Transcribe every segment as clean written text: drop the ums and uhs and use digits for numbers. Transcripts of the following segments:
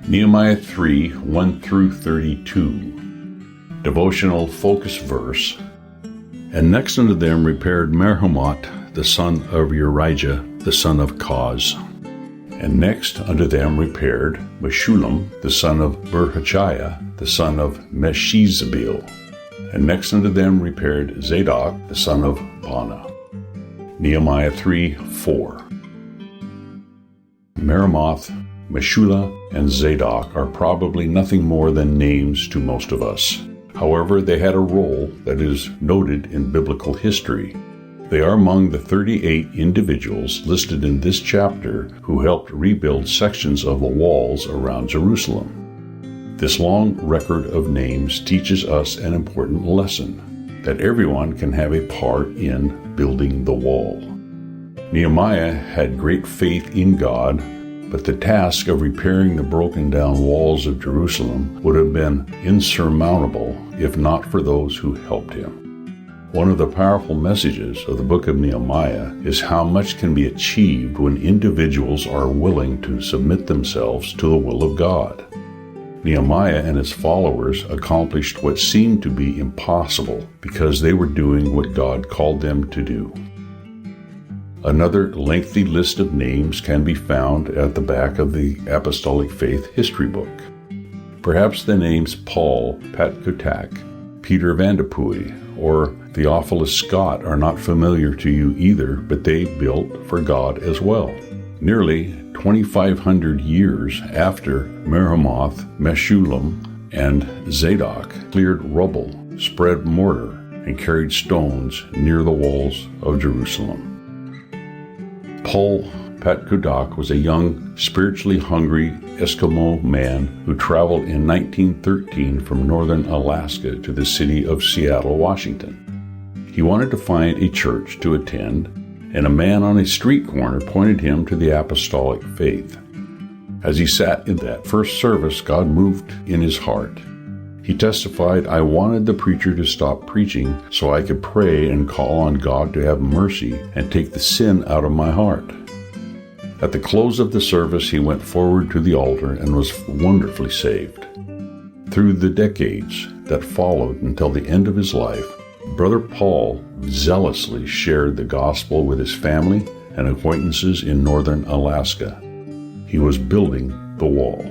Nehemiah 3, 1 through 32. Devotional focus verse. And next unto them repaired Meremoth, the son of Urijah, the son of Koz. And next unto them repaired Meshullam, the son of Berechiah, the son of Meshezabeel. And next unto them repaired Zadok, the son of Baana. Nehemiah 3, 4. Meremoth, Meshullam, and Zadok are probably nothing more than names to most of us. However, they had a role that is noted in biblical history. They are among the 38 individuals listed in this chapter who helped rebuild sections of the walls around Jerusalem. This long record of names teaches us an important lesson, that everyone can have a part in building the wall. Nehemiah had great faith in God, but the task of repairing the broken down walls of Jerusalem would have been insurmountable if not for those who helped him. One of the powerful messages of the Book of Nehemiah is how much can be achieved when individuals are willing to submit themselves to the will of God. Nehemiah and his followers accomplished what seemed to be impossible because they were doing what God called them to do. Another lengthy list of names can be found at the back of the Apostolic Faith History Book. Perhaps the names Paul Patkutak, Peter Van de Puy, or Theophilus Scott are not familiar to you either, but they built for God as well. Nearly 2,500 years after Meremoth, Meshullam, and Zadok cleared rubble, spread mortar, and carried stones near the walls of Jerusalem. Paul Patkudak was a young, spiritually hungry Eskimo man who traveled in 1913 from northern Alaska to the city of Seattle, Washington. He wanted to find a church to attend, and a man on a street corner pointed him to the apostolic faith. As he sat in that first service, God moved in his heart. He testified, "I wanted the preacher to stop preaching so I could pray and call on God to have mercy and take the sin out of my heart." At the close of the service, he went forward to the altar and was wonderfully saved. Through the decades that followed until the end of his life, Brother Paul zealously shared the gospel with his family and acquaintances in northern Alaska. He was building the wall,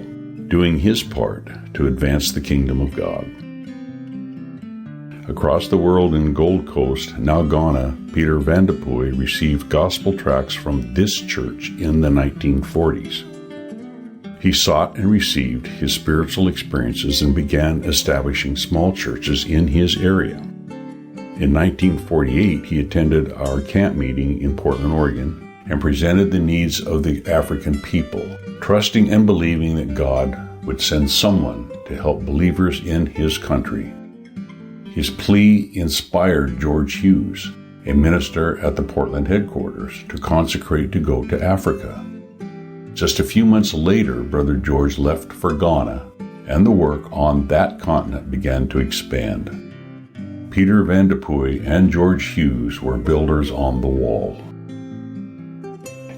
doing his part to advance the kingdom of God. Across the world in Gold Coast, now Ghana, Peter Van de Puy received gospel tracts from this church in the 1940s. He sought and received his spiritual experiences and began establishing small churches in his area. In 1948, he attended our camp meeting in Portland, Oregon, and presented the needs of the African people, trusting and believing that God would send someone to help believers in his country. His plea inspired George Hughes, a minister at the Portland headquarters, to consecrate to go to Africa. Just a few months later, Brother George left for Ghana, and the work on that continent began to expand. Peter Van de Puy and George Hughes were builders on the wall.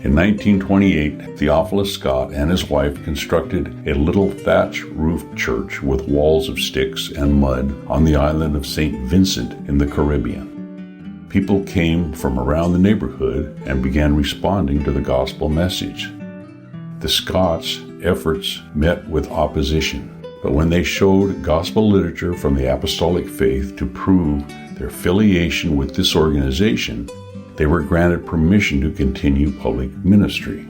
In 1928, Theophilus Scott and his wife constructed a little thatch-roofed church with walls of sticks and mud on the island of St. Vincent in the Caribbean. People came from around the neighborhood and began responding to the gospel message. The Scots' efforts met with opposition, but when they showed gospel literature from the apostolic faith to prove their affiliation with this organization, they were granted permission to continue public ministry.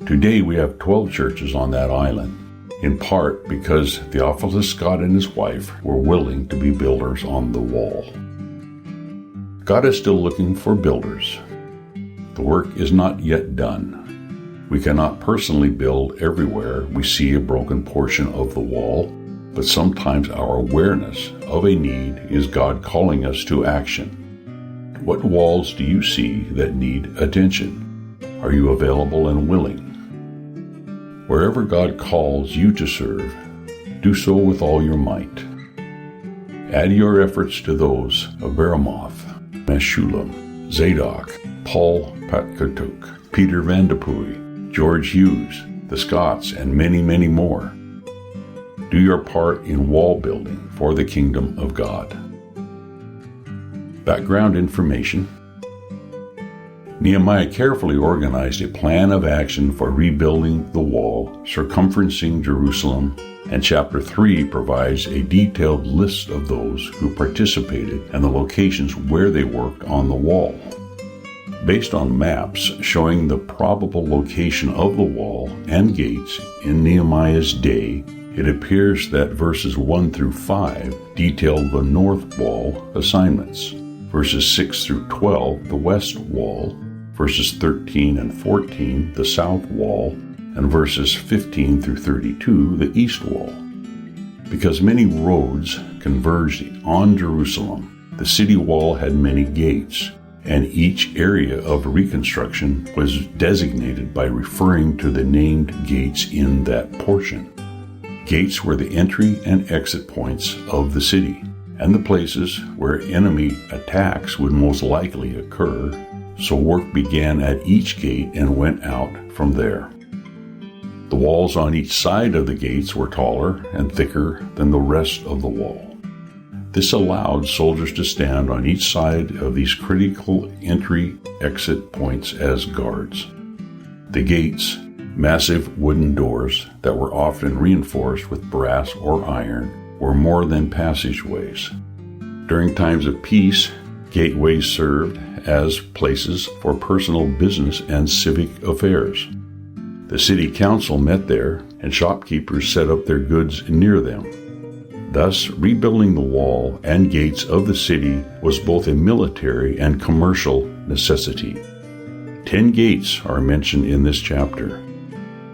Today we have 12 churches on that island, in part because Theophilus Scott and his wife were willing to be builders on the wall. God is still looking for builders. The work is not yet done. We cannot personally build everywhere we see a broken portion of the wall, but sometimes our awareness of a need is God calling us to action. What walls do you see that need attention? Are you available and willing? Wherever God calls you to serve, do so with all your might. Add your efforts to those of Meremoth, Meshullam, Zadok, Paul Patkutuk, Peter Van de Puy, George Hughes, the Scots, and many, many more. Do your part in wall building for the kingdom of God. Background information. Nehemiah carefully organized a plan of action for rebuilding the wall, circumferencing Jerusalem, and chapter 3 provides a detailed list of those who participated and the locations where they worked on the wall. Based on maps showing the probable location of the wall and gates in Nehemiah's day, it appears that verses 1 through 5 detail the north wall assignments, verses 6 through 12 the west wall, verses 13 and 14 the south wall, and verses 15 through 32 the east wall. Because many roads converged on Jerusalem, the city wall had many gates, and each area of reconstruction was designated by referring to the named gates in that portion. Gates were the entry and exit points of the city, and the places where enemy attacks would most likely occur, so work began at each gate and went out from there. The walls on each side of the gates were taller and thicker than the rest of the wall. This allowed soldiers to stand on each side of these critical entry-exit points as guards. The gates, massive wooden doors that were often reinforced with brass or iron, were more than passageways. During times of peace, gateways served as places for personal business and civic affairs. The city council met there, and shopkeepers set up their goods near them. Thus, rebuilding the wall and gates of the city was both a military and commercial necessity. 10 gates are mentioned in this chapter.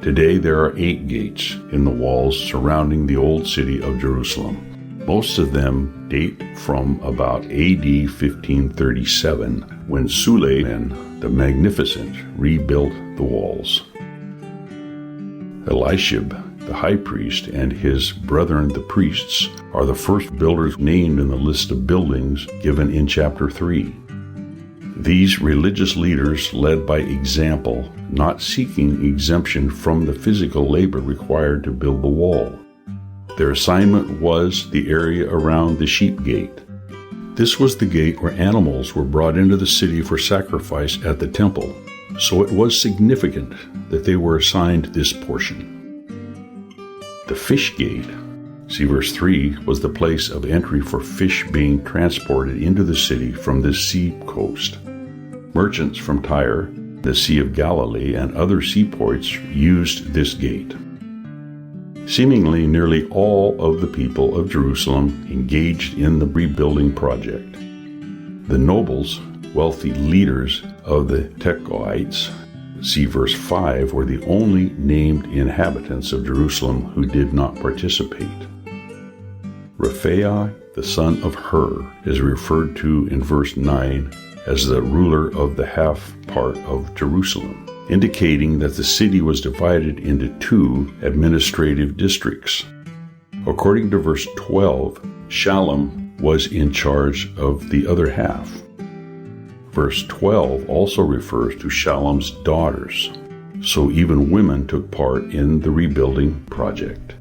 Today there are 8 gates in the walls surrounding the old city of Jerusalem. Most of them date from about AD 1537, when Suleiman the Magnificent rebuilt the walls. Eliashib, the high priest, and his brethren the priests are the first builders named in the list of buildings given in chapter 3. These religious leaders led by example, not seeking exemption from the physical labor required to build the wall. Their assignment was the area around the sheep gate. This was the gate where animals were brought into the city for sacrifice at the temple, so it was significant that they were assigned this portion. The fish gate, see verse 3, was the place of entry for fish being transported into the city from the sea coast. Merchants from Tyre, the Sea of Galilee, and other seaports used this gate. Seemingly nearly all of the people of Jerusalem engaged in the rebuilding project. The nobles, wealthy leaders of the Tekoites, see verse 5, were the only named inhabitants of Jerusalem who did not participate. Berechiah, the son of Hur, is referred to in verse 9 as the ruler of the half part of Jerusalem, indicating that the city was divided into 2 administrative districts. According to verse 12, Meshullam was in charge of the other half. Verse 12 also refers to Shallum's daughters, so even women took part in the rebuilding project.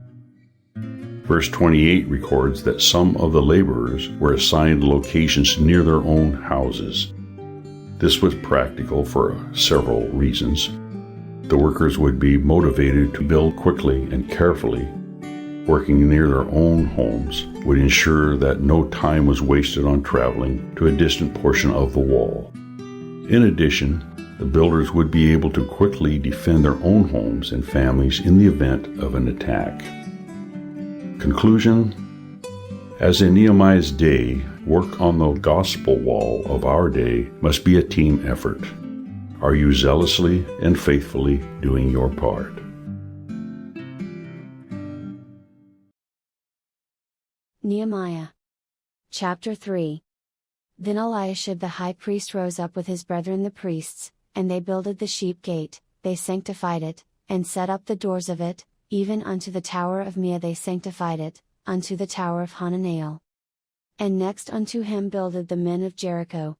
Verse 28 records that some of the laborers were assigned locations near their own houses. This was practical for several reasons. The workers would be motivated to build quickly and carefully. Working near their own homes would ensure that no time was wasted on traveling to a distant portion of the wall. In addition, the builders would be able to quickly defend their own homes and families in the event of an attack. Conclusion: as in Nehemiah's day, work on the gospel wall of our day must be a team effort. Are you zealously and faithfully doing your part? Nehemiah. Chapter 3. Then Eliashib the high priest rose up with his brethren the priests, and they builded the sheep gate, they sanctified it, and set up the doors of it, even unto the tower of Meah they sanctified it, unto the tower of Hananael. And next unto him builded the men of Jericho.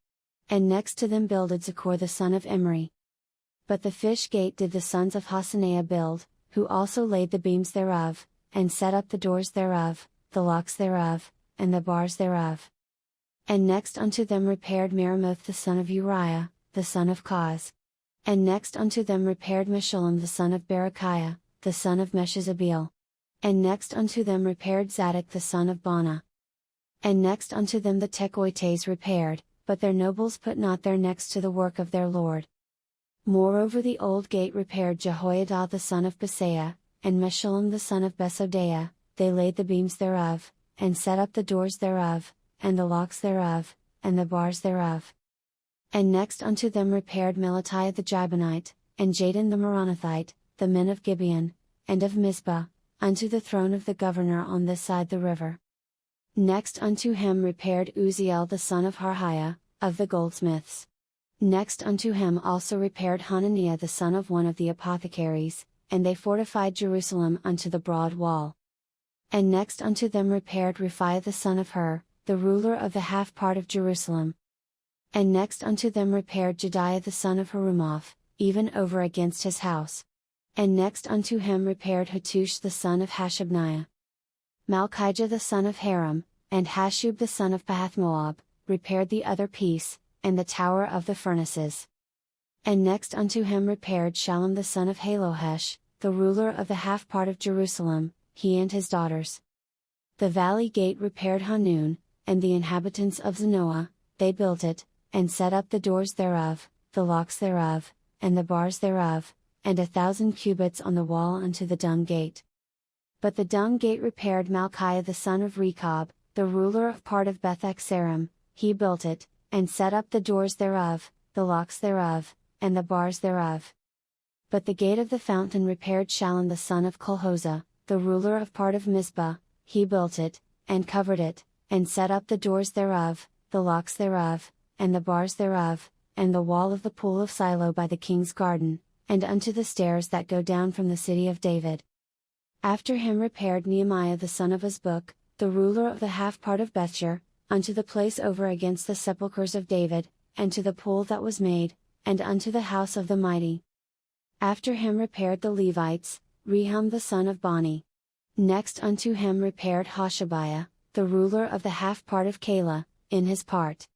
And next to them builded Zaccur the son of Imri. But the fish gate did the sons of Hassenaah build, who also laid the beams thereof, and set up the doors thereof, the locks thereof, and the bars thereof. And next unto them repaired Meremoth the son of Urijah, the son of Koz. And next unto them repaired Meshullam the son of Berechiah, the son of Meshezabeel. And next unto them repaired Zadok the son of Baana. And next unto them the Tekoites repaired, but their nobles put not their necks to the work of their lord. Moreover the old gate repaired Jehoiada the son of Berechiah, and Meshullam the son of Besodeiah, they laid the beams thereof, and set up the doors thereof, and the locks thereof, and the bars thereof. And next unto them repaired Melatiah the Jibonite, and Jadon the Meronothite, the men of Gibeon, and of Mizpah, unto the throne of the governor on this side the river. Next unto him repaired Uzziel the son of Harhiah, of the goldsmiths. Next unto him also repaired Hananiah the son of one of the apothecaries, and they fortified Jerusalem unto the broad wall. And next unto them repaired Rephaiah the son of Hur, the ruler of the half part of Jerusalem. And next unto them repaired Jedaiah the son of Meremoth, even over against his house. And next unto him repaired Hattush the son of Hashabniah. Malchijah the son of Haram, and Hashub the son of Pahathmoab, repaired the other piece, and the tower of the furnaces. And next unto him repaired Shallum the son of Halohesh, the ruler of the half part of Jerusalem, he and his daughters. The valley gate repaired Hanun, and the inhabitants of Zanoah, they built it, and set up the doors thereof, the locks thereof, and the bars thereof, and 1,000 cubits on the wall unto the dung gate. But the dung gate repaired Malchiah the son of Rechob, the ruler of part of Beth-Axarim, he built it, and set up the doors thereof, the locks thereof, and the bars thereof. But the gate of the fountain repaired Shallum the son of Colhozah, the ruler of part of Mizpah, he built it, and covered it, and set up the doors thereof, the locks thereof, and the bars thereof, and the wall of the pool of Silo by the king's garden, and unto the stairs that go down from the city of David. After him repaired Nehemiah the son of Azbuk, the ruler of the half part of Bethshur, unto the place over against the sepulchres of David, and to the pool that was made, and unto the house of the mighty. After him repaired the Levites, Rehum the son of Bani. Next unto him repaired Hashabiah, the ruler of the half part of Keilah, in his part.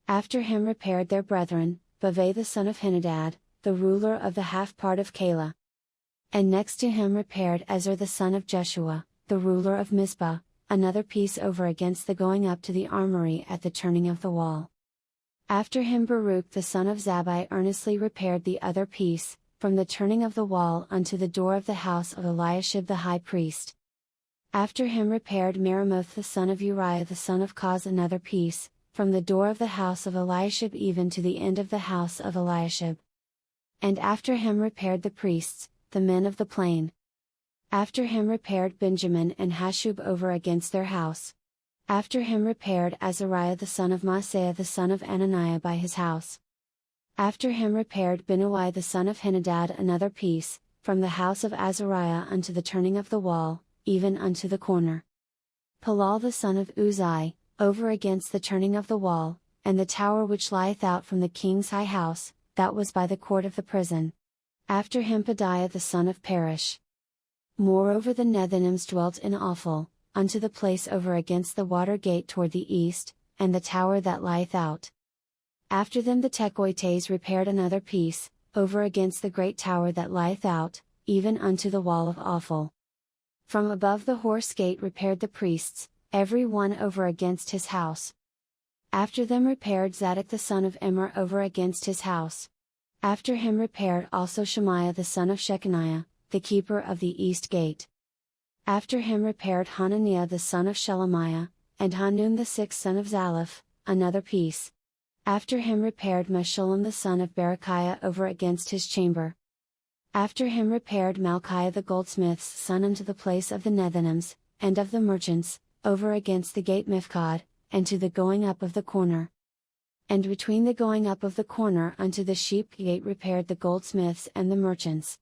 After him repaired their brethren, Bavai the son of Henadad, the ruler of the half part of Keilah. And next to him repaired Ezer the son of Jeshua, the ruler of Mizpah, another piece over against the going up to the armory at the turning of the wall. After him Baruch the son of Zabbai earnestly repaired the other piece, from the turning of the wall unto the door of the house of Eliashib the high priest. After him repaired Meremoth the son of Urijah the son of Koz another piece, from the door of the house of Eliashib even to the end of the house of Eliashib. And after him repaired the priests, the men of the plain. After him repaired Benjamin and Hashub over against their house. After him repaired Azariah the son of Maaseiah the son of Ananiah by his house. After him repaired Binnui the son of Henadad another piece, from the house of Azariah unto the turning of the wall, even unto the corner. Palal the son of Uzai, over against the turning of the wall, and the tower which lieth out from the king's high house, that was by the court of the prison. After him Pedaiah the son of Perish. Moreover the Nethinims dwelt in Ophel, unto the place over against the water gate toward the east, and the tower that lieth out. After them the Tekoites repaired another piece, over against the great tower that lieth out, even unto the wall of Ophel. From above the horse gate repaired the priests, every one over against his house. After them repaired Zadok the son of Immer over against his house. After him repaired also Shemaiah the son of Shechaniah, the keeper of the east gate. After him repaired Hananiah the son of Shelemiah, and Hanun the sixth son of Zalaph, another piece. After him repaired Meshullam the son of Berechiah over against his chamber. After him repaired Malchiah the goldsmith's son unto the place of the Nethinims, and of the merchants, over against the gate Mifkad, and to the going up of the corner. And between the going up of the corner unto the sheep gate repaired the goldsmiths and the merchants.